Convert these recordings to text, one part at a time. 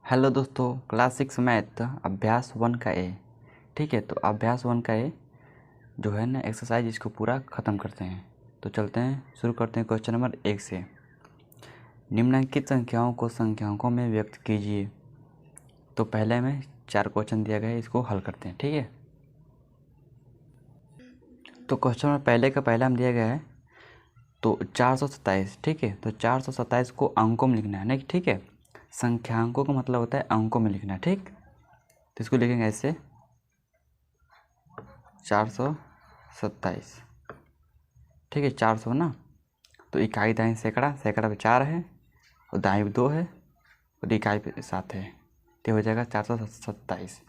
Hello दोस्तों, class 6 math अभ्यास 1 का ए। ठीक है, तो अभ्यास 1 का ए जो है ना एक्सरसाइज, इसको पूरा ख़त्म करते हैं। तो चलते हैं, शुरू करते हैं क्वेश्चन नंबर 1 से। निम्नलिखित संख्याओं को संख्याओं में व्यक्त कीजिए। तो पहले में 4 क्वेश्चन दिया गया है, इसको हल करते हैं। ठीक है, तो क्वेश्चन नंबर पहले का पहला हम दिया गया है तो 427। ठीक है, तो 427 को अंकों में लिखना है ना। ठीक है, संख्याओं का मतलब होता है अंकों में लिखना। ठीक, तो इसको लिखेंगे ऐसे 427। ठीक है, 400 ना, तो इकाई दाएं सैकड़ा, सैकड़ा पे 4 है और दाएं पे 2 है और इकाई पे 7 है, तो हो जाएगा 427।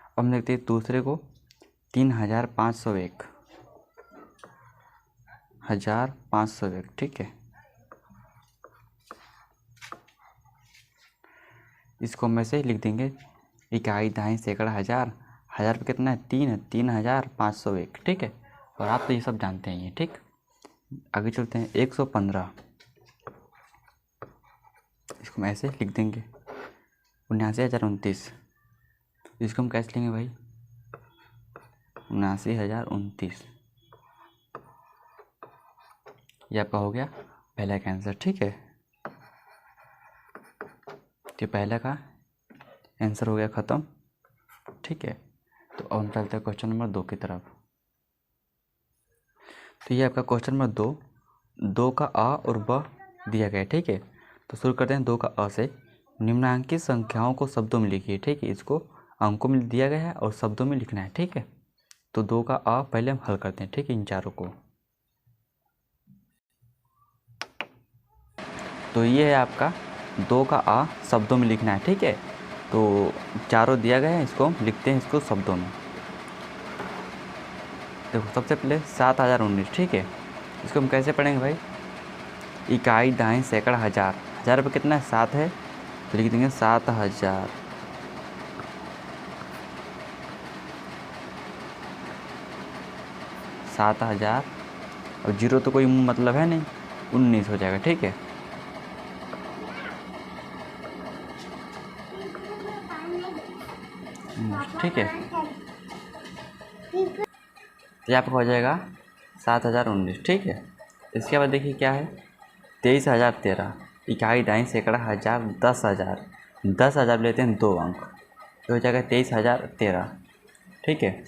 अब हम लिखते हैं दूसरे को 3501, 1501। ठीक है, इसको हम ऐसे लिख देंगे इकाई दाएं सैकड़ा हज़ार, हज़ार पे कितना है 3 है, 3501। ठीक है, और आप तो ये सब जानते हैं ये। ठीक, आगे चलते हैं 115, इसको हम ऐसे लिख देंगे 79,029। इसको हम कैसे लेंगे भाई 79,029। ये आपका हो गया पहला का आंसर। ठीक है, तो पहला का आंसर हो गया ख़त्म। ठीक है, तो अब हम चलते हैं क्वेश्चन नंबर 2 की तरफ। तो ये आपका क्वेश्चन नंबर 2, 2 का अ और ब दिया गया है। ठीक है, तो शुरू करते हैं 2 का अ से। निम्नांकित संख्याओं को शब्दों में लिखिए। ठीक है, इसको अंकों में दिया गया है और शब्दों में लिखना है। ठीक है, तो 2 का अ पहले हम हल करते हैं। ठीक है, इन चारों को। तो ये है आपका 2 का अ शब्दों में लिखना है। ठीक है, तो चारों दिया गया है, इसको हम लिखते हैं इसको शब्दों में। देखो सबसे पहले 7019। ठीक है, इसको हम कैसे पढ़ेंगे भाई, इकाई दाएं सैकड़ा हज़ार, हज़ार पे कितना है 7 है, तो लिख देंगे 7000। सात हज़ार और जीरो तो कोई मतलब है नहीं, 19 हो जाएगा। ठीक है, ठीक है, तो आपका हो जाएगा 7019। ठीक है, इसके बाद देखिए क्या है 23,013, इकाई दाएं सैकड़ा हज़ार 10,000, 10,000 लेते हैं 2 अंक, तो हो जाएगा 23,013। ठीक है,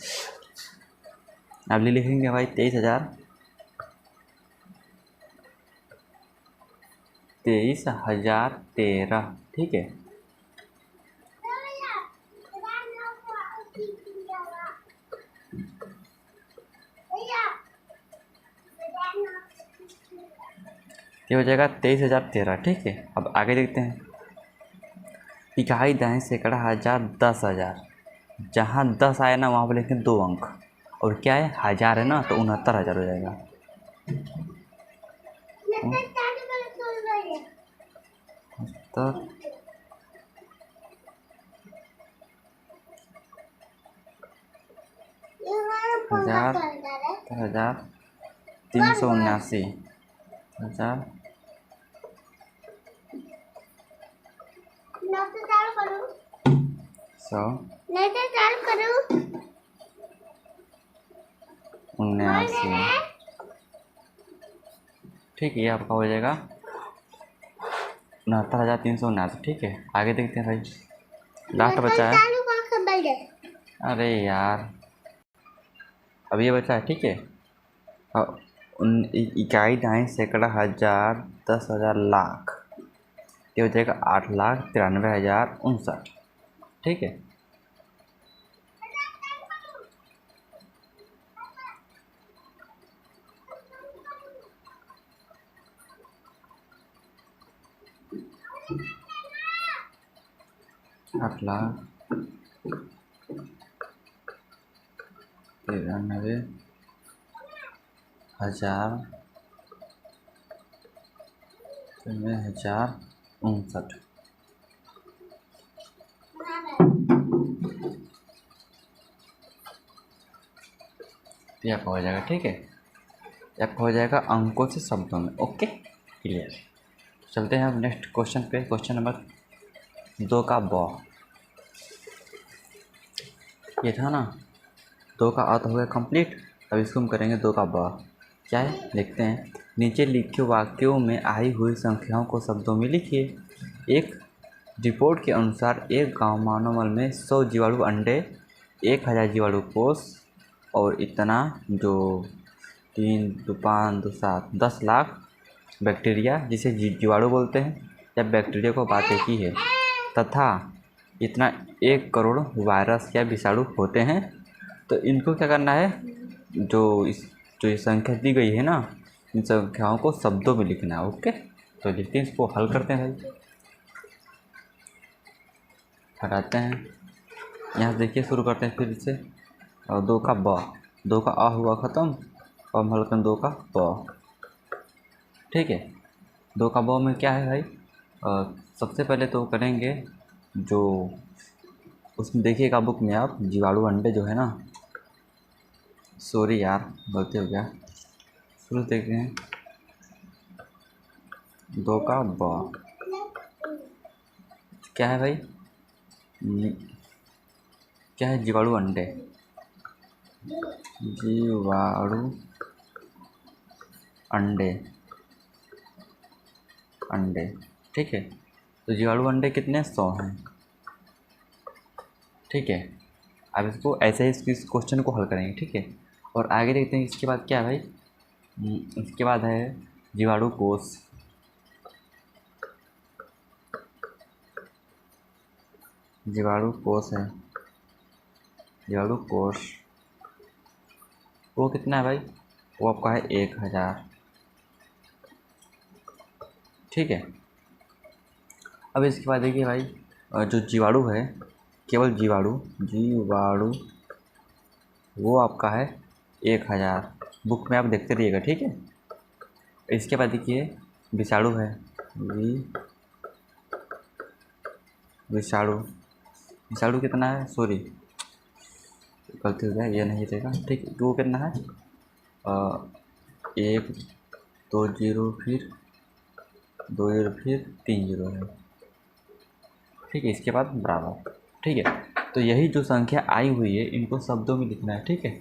अब लिखेंगे भाई 23,013। ठीक है, ये हो जाएगा 23,013। ठीक है, अब आगे देखते हैं इकाई दाएं सैकड़ा हज़ार 10,000, जहाँ 10 आया ना वहाँ पर लिखें 2 अंक, और क्या है हज़ार है ना, तो 69,000 हो जाएगा। तो 1,379, 1,179। ठीक है, ये आपका हो जाएगा 69,379। ठीक है, आगे देखते हैं भाई, लास्ट बचा है। अरे यार, अब ये बचा है। ठीक है, अब इकाई दाएं सैकड़ा हज़ार 10,000 लाख, ये हो जाएगा 8,93,059। ठीक है, आठ लाख 93,059। ये आपका हो जाएगा। ठीक है, ये आपका हो जाएगा अंकों से शब्दों में। Okay, clear. चलते हैं अब नेक्स्ट क्वेश्चन पे, क्वेश्चन नंबर 2 का ब, ये था ना, 2 का अ तो हो गया कंप्लीट। अब इसको हम करेंगे 2 का ब। क्या है देखते हैं। नीचे लिखे वाक्यों में आई हुई संख्याओं को शब्दों में लिखिए। एक रिपोर्ट के अनुसार एक गांव मानवमल में 100 जीवाणु अंडे, 1000 जीवाणु कोष और इतना जो 3 2 5 2 7 10 लाख बैक्टीरिया जिसे जीवाणु बोलते हैं या बैक्टीरिया को बात एक ही है, तथा इतना 1 करोड़ वायरस या विषाणु होते हैं। तो इनको क्या करना है, जो ये संख्या दी गई है ना, इन संख्याओं को शब्दों में लिखना है। ओके, तो लिखते हैं, इसको हल करते हैं भाई। हटाते हैं, यहाँ देखिए शुरू करते हैं फिर से। और 2 का ब, 2 का आ हुआ ख़त्म और हम हल करें 2 का ब। ठीक है, 2 का ब में क्या है भाई, सबसे पहले तो करेंगे जो उसमें देखिएगा बुक में आप, जीवाणु अंडे जो है ना, सॉरी यार गलती हो गया, शुरू देखते हैं 2 का ब। क्या है भाई, क्या है, जीवाणु अंडे, जीवाणु अंडे, अंडे। ठीक है, तो जीवाणु अंडे कितने, 100 हैं। ठीक है, अब इसको ऐसे ही इस क्वेश्चन को हल करेंगे। ठीक है, और आगे देखते हैं इसके बाद क्या है भाई। इसके बाद है जीवाणु कोष। जीवाणु कोष है, जीवाणु कोष वो कितना है भाई, वो आपका है 1000। ठीक है, अब इसके बाद देखिए भाई, जो जीवाणु है, केवल जीवाणु, जीवाणु वो आपका है 1000। बुक में आप देखते रहिएगा। ठीक है, इसके बाद देखिए विषाणु है, विषाणु, विषाणु कितना है, सॉरी गलती हो गया, ये नहीं रहेगा। ठीक है, वो कितना है, 1 2 0 फिर 2 0 फिर 3 0 है। ठीक है, इसके बाद बराबर। ठीक है, तो यही जो संख्या आई हुई है इनको शब्दों में लिखना है। ठीक है,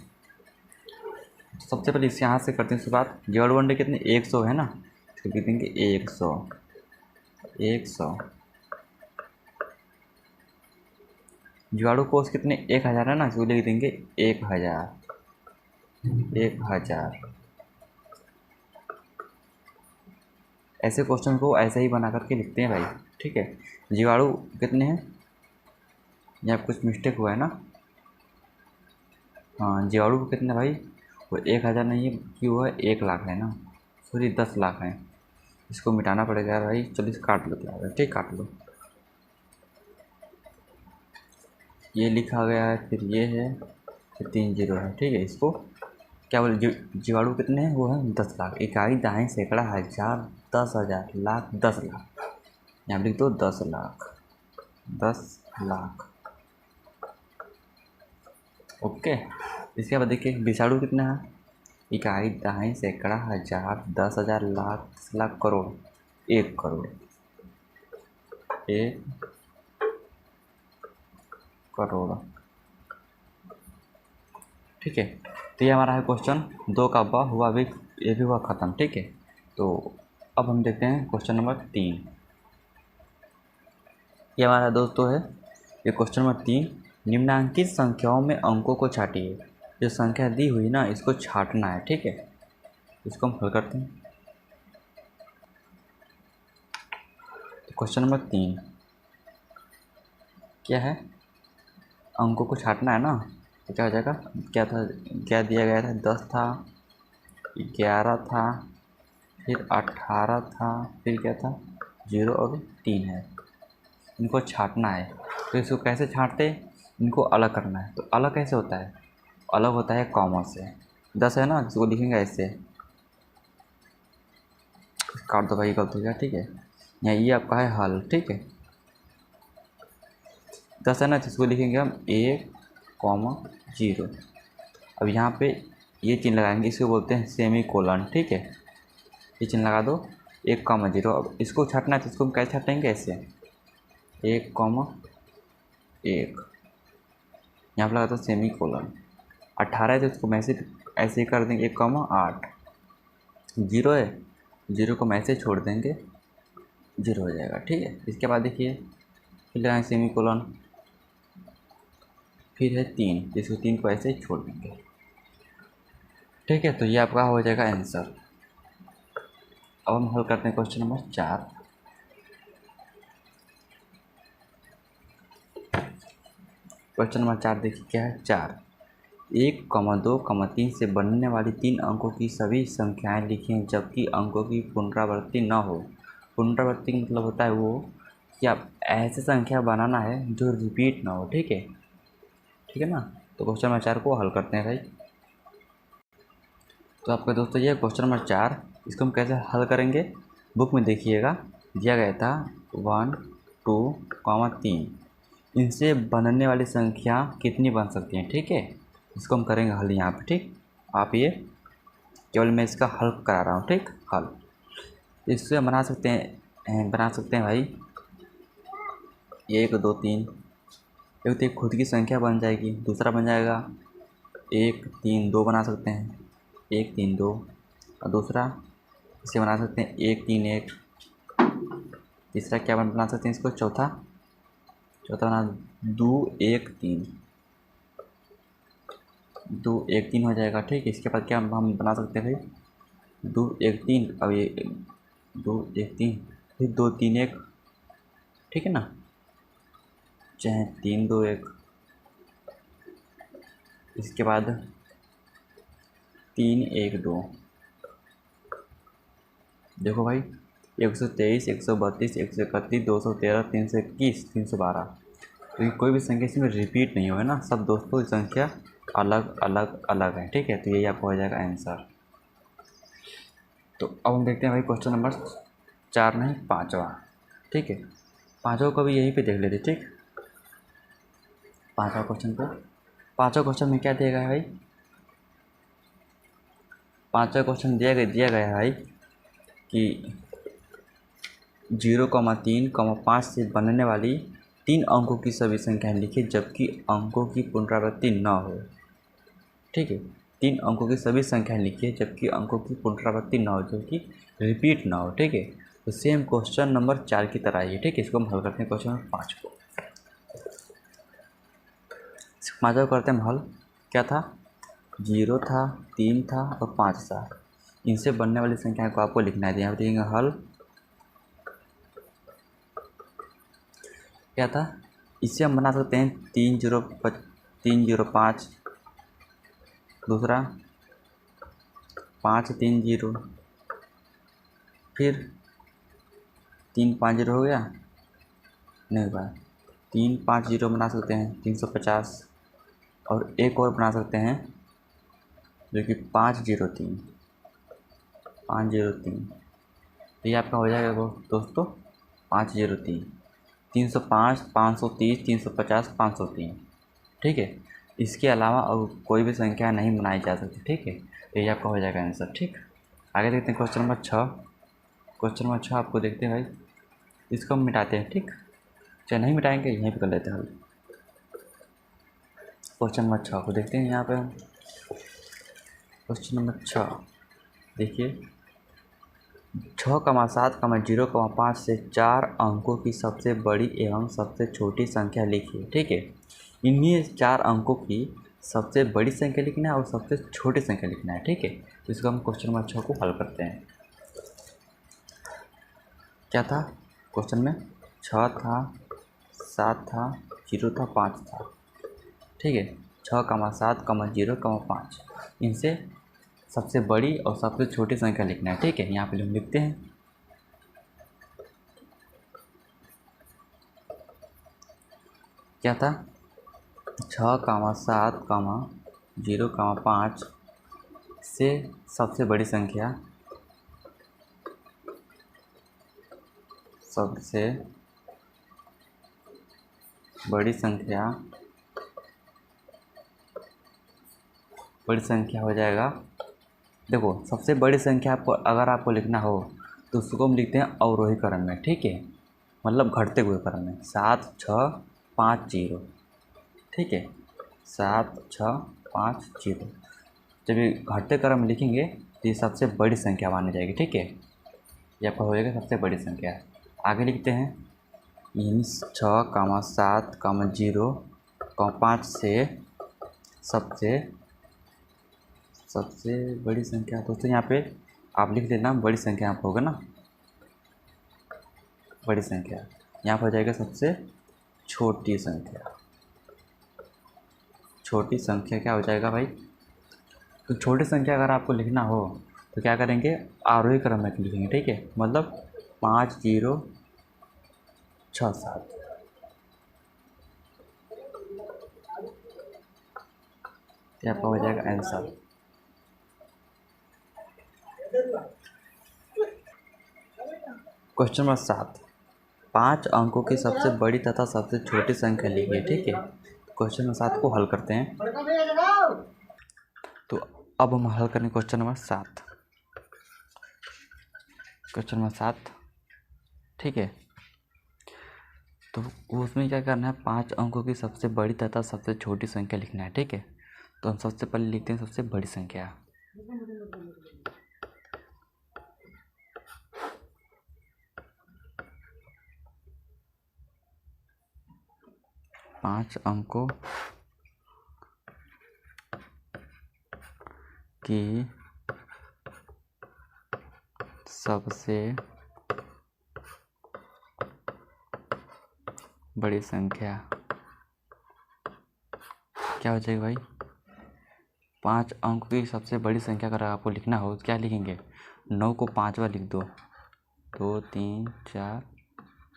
सबसे पहले इस यहाँ से करते हैं शुरुआत। जीवाणु अंडे कितने, 100 है ना, इसको लिख देंगे 100, 100। जीवाणु कोष कितने, 1000 है ना, इसको लिख देंगे 1000, 1000। ऐसे क्वेश्चन को ऐसे ही बना करके लिखते हैं भाई। ठीक है, जीवाणु कितने हैं, यहाँ कुछ मिस्टेक हुआ है ना, हाँ जीवाणु को कितने भाई, वो 1000 नहीं है, क्यों हुआ है, 1 लाख है ना, सॉरी 10 लाख है। इसको मिटाना पड़ेगा भाई, चलो इसे काट लो क्या, ठीक काट लो। ये लिखा गया है, फिर ये है, फिर 3 0 है। ठीक है, इसको क्या बोले, जीवाणु कितने हैं, वो है 10 लाख। इकाई, दहाई, सैकड़ा, हजार, 10,000, लाख, 10 लाख। यहाँ लिख दो 10 लाख, 10 लाख। ओके, इसके बाद देखिए विषाणु कितना है, इकाई, दहाई, सैकड़ा, हजार, 10,000, लाख, 10 लाख, करोड़, 1 करोड़, 1 करोड़। ठीक है, तो ये हमारा है क्वेश्चन 2 का ब हुआ भी, ये भी हुआ ख़त्म। ठीक है, तो अब हम देखते हैं क्वेश्चन नंबर 3। ये हमारा दोस्तों है, ये क्वेश्चन नंबर 3। निम्नांकित संख्याओं में अंकों को छाटिए। जो संख्या दी हुई ना, इसको छाटना है। ठीक है, इसको हम हल करते हैं। तो क्वेश्चन नंबर 3 क्या है, अंकों को छाटना है ना, तो क्या हो जाएगा, क्या था, क्या दिया गया था, 10 था, 11 था, फिर 18 था, फिर क्या था, 0 और 3 है। इनको छाटना है, तो इसको कैसे छाटते, इनको अलग करना है। तो अलग कैसे होता है, अलग होता है कॉमा से। 10 है ना, इसको लिखेंगे ऐसे, काट दो भाई, गलत हो गया। ठीक है, यहाँ ये आपका है हल। ठीक है, 10 है ना, इसको लिखेंगे हम 1,0। अब यहाँ पे ये चिन्ह लगाएंगे, इसको बोलते हैं सेमी कोलन। ठीक है, ये चिन्ह लगा दो, 1,0। अब इसको छाटना है, तो इसको हम कैसे छाटेंगे, ऐसे 1,1 यहाँ पर लगाता हूँ सेमी कोलन। 18 है तो इसको मैं ऐसे ही कर देंगे 1,8। 0 है, 0 को मैं ऐसे छोड़ देंगे, 0 हो जाएगा। ठीक है, इसके बाद देखिए फिर लगाएंगे सेमी कोलन, फिर है 3, जिसको 3 को ऐसे ही छोड़ देंगे। ठीक है, तो ये आपका हो जाएगा आंसर। अब हम हल करते हैं क्वेश्चन नंबर 4। क्वेश्चन नंबर 4 देखिए क्या है। 4, 1,2,3 से बनने वाली 3 अंकों की सभी संख्याएं लिखें जबकि अंकों की पुनरावृत्ति न हो। पुनरावृत्ति मतलब होता है वो कि आप ऐसे संख्या बनाना है जो रिपीट ना हो। ठीक है ना। तो क्वेश्चन नंबर 4 को हल करते हैं भाई। तो आपके दोस्तों ये क्वेश्चन नंबर 4, इसको हम कैसे हल करेंगे, बुक में देखिएगा दिया गया था 1, 2, 3, इनसे बनने वाली संख्या कितनी बन सकती हैं। ठीक है, इसको हम करेंगे हल यहाँ पे। ठीक, आप ये केवल मैं इसका हल करा रहा हूँ। ठीक, हल इससे बना सकते हैं भाई 1, 2, 3। एक तो खुद की संख्या बन जाएगी, दूसरा बन जाएगा 1, 3, 2 बना सकते हैं, 1, 3, 2। और दूसरा इसे बना सकते हैं 1, 3, 1। तीसरा क्या बना सकते हैं इसको, चौथा बना 2, 1, 3, 2, 1, 3 हो जाएगा। ठीक, इसके बाद क्या हम बना सकते हैं भाई 2, 1, 3। अब ये 2, 1, 3, फिर 2, 3, 1। ठीक है ना, चाहे 3, 2, 1। इसके बाद 3, 1, 2। देखो भाई 123, 132, 131, 213, 321, 312। तो कोई भी संख्या इसमें रिपीट नहीं हुआ है ना, सब दोस्तों की संख्या अलग अलग अलग है। ठीक है, तो यही आपका हो जाएगा आंसर। तो अब हम देखते हैं भाई क्वेश्चन नंबर 4 नहीं 5वां। ठीक है, 5वां को भी यहीं पे देख लेते। ठीक, 5वां क्वेश्चन में क्या दिया गया है भाई, 5वां क्वेश्चन दिया गया है भाई कि 0,3,5 से बनने वाली 3 अंकों की सभी संख्याएं लिखिए जबकि अंकों की पुनरावृत्ति न हो। ठीक है, 3 अंकों की सभी संख्याएं लिखिए जबकि अंकों की पुनरावृत्ति न हो, जो कि रिपीट ना हो। ठीक है, तो सेम क्वेश्चन नंबर 4 की तरह ही है। ठीक है, इसको हम हल करते हैं क्वेश्चन नंबर 5 को। 5वां करते हैं हम हल। क्या था, 0 था, 3 था और 5 था। इनसे बनने वाली संख्याओं को आपको लिखना है। यहाँ देखेंगे हल क्या था, इससे हम बना सकते हैं 305, दूसरा 530, फिर 350 हो गया, नहीं हुआ, 350 बना सकते हैं 350, और एक और बना सकते हैं जो कि 503। तो ये आपका हो जाएगा वो दोस्तों 503, 305, 530, 350, 503। ठीक है, इसके अलावा और कोई भी संख्या नहीं बनाई जा सकती। ठीक है, तो ये आपका हो जाएगा आंसर। ठीक, आगे देखते हैं क्वेश्चन नंबर 6। क्वेश्चन नंबर 6 आपको देखते हैं भाई, इसको हम मिटाते हैं। ठीक, चाहे नहीं मिटाएंगे यहीं पे कर लेते हैं हल। क्वेश्चन नंबर 6 को देखते हैं यहाँ पे हम। क्वेश्चन नंबर 6 देखिए, 6,7,0,5 से 4 अंकों की सबसे बड़ी एवं सबसे छोटी संख्या लिखिए। ठीक है, इन्हीं 4 अंकों की सबसे बड़ी संख्या लिखना है और सबसे छोटी संख्या लिखना है। ठीक है, तो इसको हम क्वेश्चन नंबर 6 को हल करते हैं। क्या था क्वेश्चन में, 6 था, 7 था, 0 था, 5 था। ठीक है, 6,7,0,5 इनसे सबसे बड़ी और सबसे छोटी संख्या लिखना है। ठीक है, यहाँ पे हम लिखते हैं। क्या था, 6,7,0,5 से सबसे बड़ी संख्या हो जाएगा। देखो सबसे बड़ी संख्या आपको अगर आपको लिखना हो तो उसको हम लिखते हैं अवरोही क्रम में। ठीक है, मतलब घटते हुए क्रम में 7650, ठीक है, 7650। जब ये घटते क्रम में लिखेंगे तो ये सबसे बड़ी संख्या मानी जाएगी, ठीक है, ये आपका हो जाएगा सबसे बड़ी संख्या। आगे लिखते हैं इन 6,7,0,5 से सबसे बड़ी संख्या। दोस्तों यहाँ पे आप लिख देना बड़ी संख्या यहाँ पर होगा ना, बड़ी संख्या यहाँ पर हो जाएगा सबसे छोटी संख्या। छोटी संख्या क्या हो जाएगा भाई? तो छोटी संख्या अगर आपको लिखना हो तो क्या करेंगे, आरोही क्रम में लिखेंगे, ठीक है, मतलब 5067, ये आपका हो जाएगा आंसर। क्वेश्चन नंबर 7, 5 अंकों की सबसे बड़ी तथा सबसे छोटी संख्या लिखिए, ठीक है। क्वेश्चन नंबर 7 को हल करते हैं। तो अब हम हल करेंगे क्वेश्चन नंबर 7। क्वेश्चन नंबर 7, ठीक है। तो उसमें क्या करना है, 5 अंकों की सबसे बड़ी तथा सबसे छोटी संख्या लिखना है, ठीक है। तो हम सबसे पहले लिखते हैं सबसे बड़ी संख्या। पाँच अंकों की सबसे बड़ी संख्या क्या हो जाएगी भाई? 5 अंकों की सबसे बड़ी संख्या अगर आपको लिखना हो तो क्या लिखेंगे, 9 को 5 बार लिख दो, 2 3 4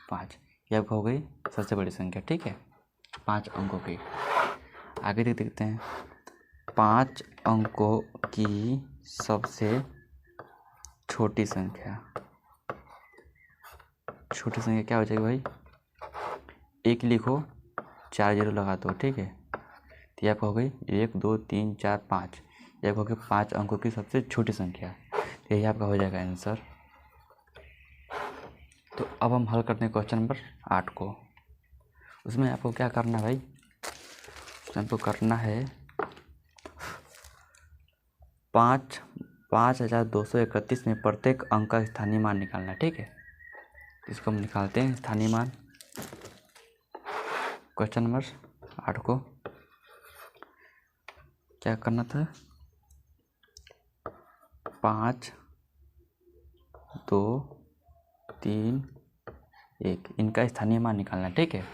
5, ये आपका हो गई सबसे बड़ी संख्या, ठीक है, 5 अंकों की। आगे देखते हैं 5 अंकों की सबसे छोटी संख्या। छोटी संख्या क्या हो जाएगी भाई? 1 लिखो, 4 जीरो लगा दो, ठीक है, तो ये आपका हो गई 1 2 3 4 5, ये आपका हो गया 5 अंकों की सबसे छोटी संख्या, तो यही आपका हो जाएगा आंसर। तो अब हम हल करते हैं क्वेश्चन नंबर 8 को। उसमें आपको क्या करना है भाई? उसमें आपको करना है 5231 में प्रत्येक अंक का स्थानीय मान निकालना है, ठीक है। इसको हम निकालते हैं स्थानीय मान। क्वेश्चन नंबर 8 को क्या करना था, 5 2 3 1 इनका स्थानीय मान निकालना है, ठीक है।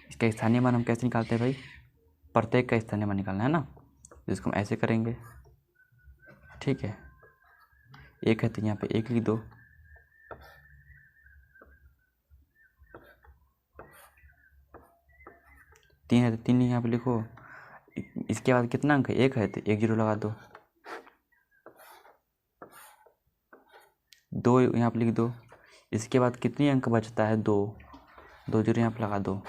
इसका स्थानीय मान हम कैसे निकालते हैं भाई? प्रत्येक का स्थानीय मान निकालना है ना, जिसको हम ऐसे करेंगे, ठीक है। 1 है तो यहाँ पे 1 लिख दो, 3 है तो 3 यहाँ पे लिखो। इसके बाद कितना अंक है? 1 है तो 1 जीरो लगा दो, 2 यहाँ पे लिख दो। इसके बाद कितनी अंक बचता है? 2 जीरो यहाँ पे लगा दो,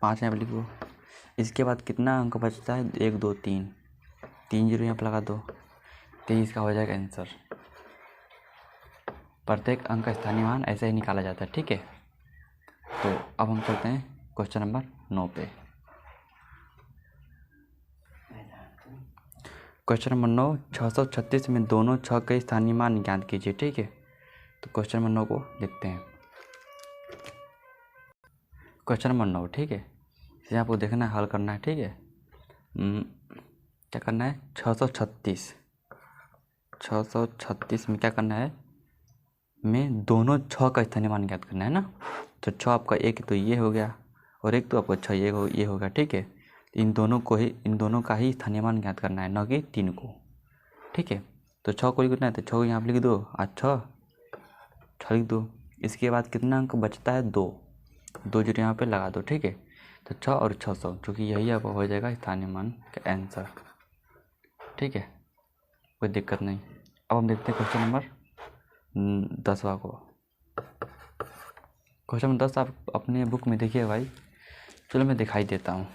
5 यहाँ पे लिखो। इसके बाद कितना अंक बचता है? 1 2 3 जीरो यहाँ पे लगा दो, तो इसका हो जाएगा आंसर। प्रत्येक अंक का स्थानीय मान ऐसे ही निकाला जाता है, ठीक है। तो अब हम चलते हैं क्वेश्चन नंबर 9 पे। क्वेश्चन नंबर 9, 636 में दोनों छः के स्थानीय मान ज्ञात कीजिए, ठीक है। तो क्वेश्चन नंबर 9 को देखते हैं। क्वेश्चन नंबर 9, ठीक है, इसे आपको देखना है, हल करना है, ठीक है। क्या करना है? 636 में क्या करना है, में दोनों छः का स्थानीय मान ज्ञात करना है ना। तो 6 आपका एक तो ये हो गया, और एक तो आपका 6 ये हो गया, ठीक है। इन दोनों का ही स्थानीय मान ज्ञात करना है, न कि 3 को, ठीक है। तो 6 को लिखना है तो 6 को यहाँ पर लिख दो, अच्छा 6 लिख दो। इसके बाद कितना अंक बचता है? 2 जीरो यहाँ पे लगा दो, ठीक है। तो 6 और 600, क्योंकि यही आपका हो जाएगा स्थानीय मान का आंसर, ठीक है, कोई दिक्कत नहीं। अब हम देखते हैं क्वेश्चन नंबर 10वां को। क्वेश्चन नंबर 10 आप अपने बुक में देखिए भाई, चलो मैं दिखाई देता हूँ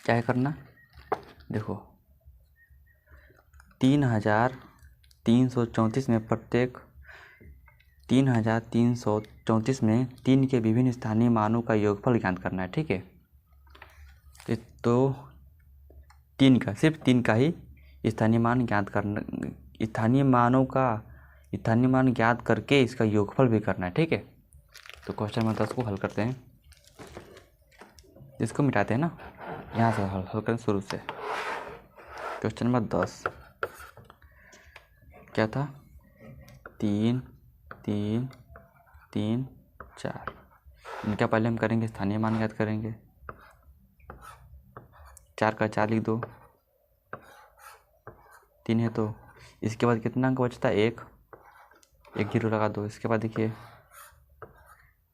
क्या है करना। देखो 3334 में प्रत्येक 3334 में 3 के विभिन्न स्थानीय मानों का योगफल ज्ञात करना है। ठीक है, तो 3 का, सिर्फ 3 का ही स्थानीय मान ज्ञात करना, स्थानीय मान ज्ञात करके इसका योगफल भी करना है। ठीक है, तो क्वेश्चन नंबर 10 को हल करते हैं। इसको मिटाते हैं ना, यहाँ से हल करें शुरू से। क्वेश्चन नंबर 10 क्या था? 3 3 3 4। इनका पहले हम करेंगे स्थानीय मान ज्ञात करेंगे। 4 का 4 लिख दो, 3 है तो इसके बाद कितना अंक बचता है? 1 जीरो लगा दो। इसके बाद देखिए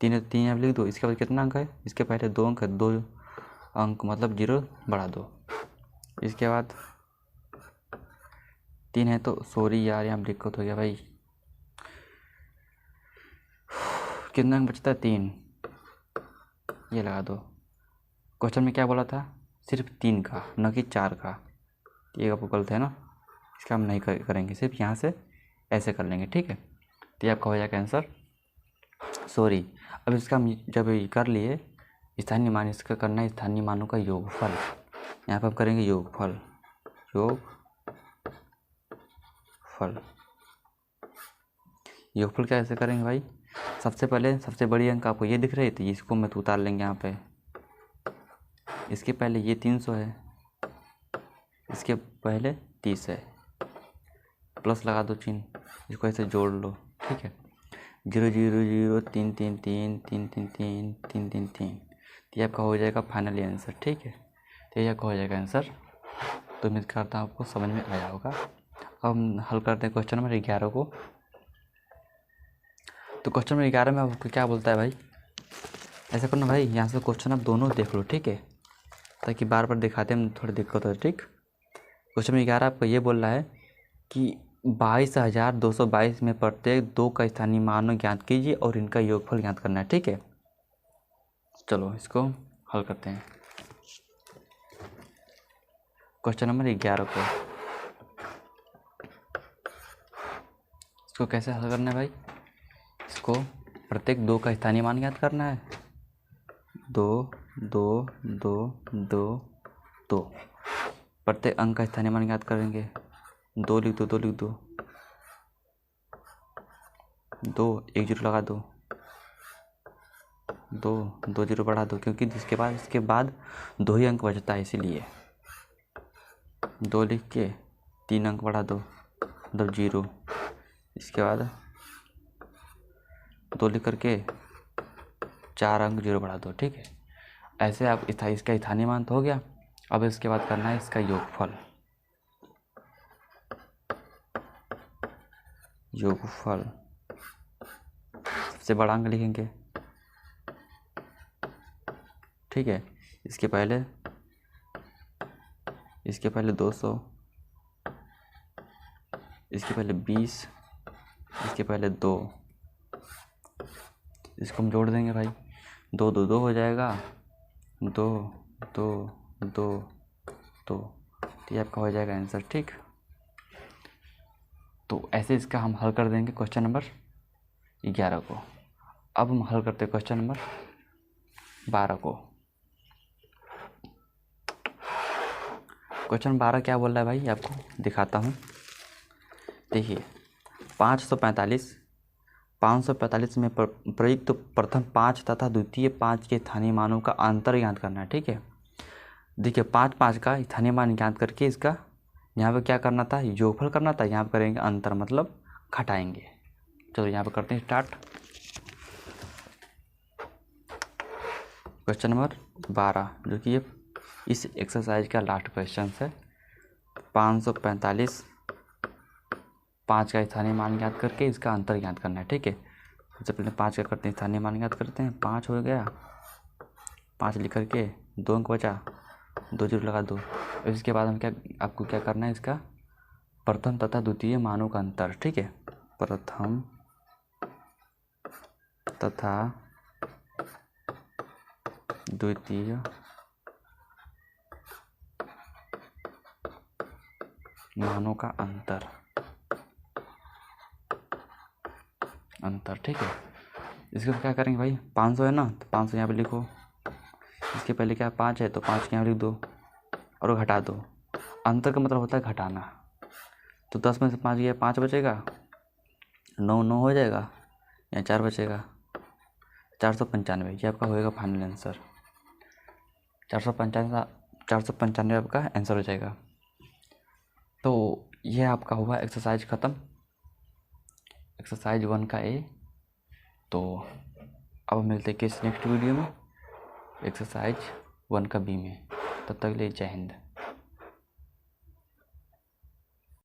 3 है तो 3 यहाँ लिख दो। इसके बाद कितना अंक है? इसके पहले 2 अंक है, 2 अंक मतलब 0 बढ़ा दो। इसके बाद 3 है तो सॉरी यार यहाँ दिक्कत हो गया भाई, कितना अंक बचता है? 3, ये लगा दो। क्वेश्चन में क्या बोला था? सिर्फ 3 का, न कि 4 का। ये आपको गलत है ना, इसका हम नहीं करेंगे, सिर्फ यहाँ से ऐसे कर लेंगे। ठीक है, तो ये आपका हो जाएगा आंसर। सॉरी, अब इसका हम जब कर लिए स्थानीय मान, इसका करना है स्थानीय मानों का योगफल। यहाँ पर आप करेंगे योगफल, योगफल कैसे करेंगे भाई? सबसे पहले सबसे बड़ी अंक आपको ये दिख रही थी, इसको मैं तो उतार लेंगे यहाँ पे। इसके पहले ये 300 है, इसके पहले 30 है, प्लस लगा दो चिन्ह, इसको ऐसे जोड़ लो। ठीक है, 0 0 0 3 3 3 3 3 3 3 3 3, तो ये आपका हो जाएगा फाइनली आंसर। ठीक है, तो ये आपका हो जाएगा आंसर। तो उम्मीद करता हूँ आपको समझ में आया होगा। अब हम हल करते हैं क्वेश्चन नंबर 11 को। तो क्वेश्चन नंबर 11 में आपको क्या बोलता है भाई? ऐसा करना भाई, यहाँ से क्वेश्चन आप दोनों देख लो। ठीक है, ताकि बार बार दिखाते में थोड़ी दिक्कत हो। ठीक, क्वेश्चन नंबर 11 आपको ये बोल रहा है कि 22,222 में प्रत्येक 2 का स्थानीय मान ज्ञात कीजिए और इनका योगफल ज्ञात करना है। ठीक है, चलो इसको हल करते हैं। क्वेश्चन नंबर 11 को, इसको कैसे हल करना है भाई? इसको प्रत्येक 2 का स्थानीय मान ज्ञात करना है। 2 2 2 2 2, प्रत्येक अंक का स्थानीय मान ज्ञात करेंगे। 2 लिख दो, 2 लिख दो, 2 1 जीरो लगा दो, 2 2 जीरो बढ़ा दो, क्योंकि इसके बाद 2 ही अंक बचता है, इसीलिए 2 लिख के 3 अंक बढ़ा दो, मतलब 0। इसके बाद 2 लिख करके 4 अंक 0 बढ़ा दो। ठीक है, ऐसे आप इसका स्थानीय मान तो हो गया। अब इसके बाद करना है इसका योगफल। सबसे बड़ा अंक लिखेंगे। ठीक है, इसके पहले 200, इसके पहले 20, इसके पहले 2, इसको हम जोड़ देंगे भाई। 2 2 2 हो जाएगा, 2 2 2 2, तो ये आपका हो जाएगा आंसर। ठीक, तो ऐसे इसका हम हल कर देंगे क्वेश्चन नंबर 11 को। अब हम हल करते हैं क्वेश्चन नंबर 12 को। क्वेश्चन 12 क्या बोल रहा है भाई, आपको दिखाता हूँ। देखिए 545 में प्रयुक्त प्रथम 5 तथा द्वितीय 5 के स्थानीय मानों का अंतर ज्ञात करना है। ठीक है, देखिए 5 5 का स्थानीय मान ज्ञात करके इसका यहाँ पे क्या करना था? योगफल करना था। यहाँ पे करेंगे अंतर, मतलब घटाएंगे। चलो यहाँ पे करते हैं स्टार्ट। क्वेश्चन नंबर 12, जो कि ये इस एक्सरसाइज का लास्ट क्वेश्चन है। 545 5 का स्थानीय मान ज्ञात करके इसका अंतर ज्ञात करना है। ठीक है, सबसे पहले 5 का करते हैं स्थानीय मान ज्ञात करते हैं। 5 हो गया, 5 लिख करके 2 अंक बचा, 2 जीरो लगा दो। इसके बाद हम आपको क्या करना है? इसका प्रथम तथा द्वितीय मानों का अंतर। ठीक है, प्रथम तथा द्वितीय मानों का अंतर, अंतर, ठीक है। इसको क्या करेंगे भाई, 500 है ना, तो 500 यहाँ पे लिखो। इसके पहले क्या 5 है, तो 5 यहाँ लिख दो और घटा दो। अंतर का मतलब होता है घटाना। तो 10 में से 5 गया, 5 बचेगा, 9 9 हो जाएगा, यहाँ 4 बचेगा, 495। ये आपका होएगा फाइनल आंसर। 495 आपका आंसर हो जाएगा। तो ये आपका हुआ एक्सरसाइज ख़त्म, एक्सरसाइज 1 का ए। तो अब मिलते हैं किस नेक्स्ट वीडियो में, एक्सरसाइज 1 का बी में। तब तक के लिए जय हिंद।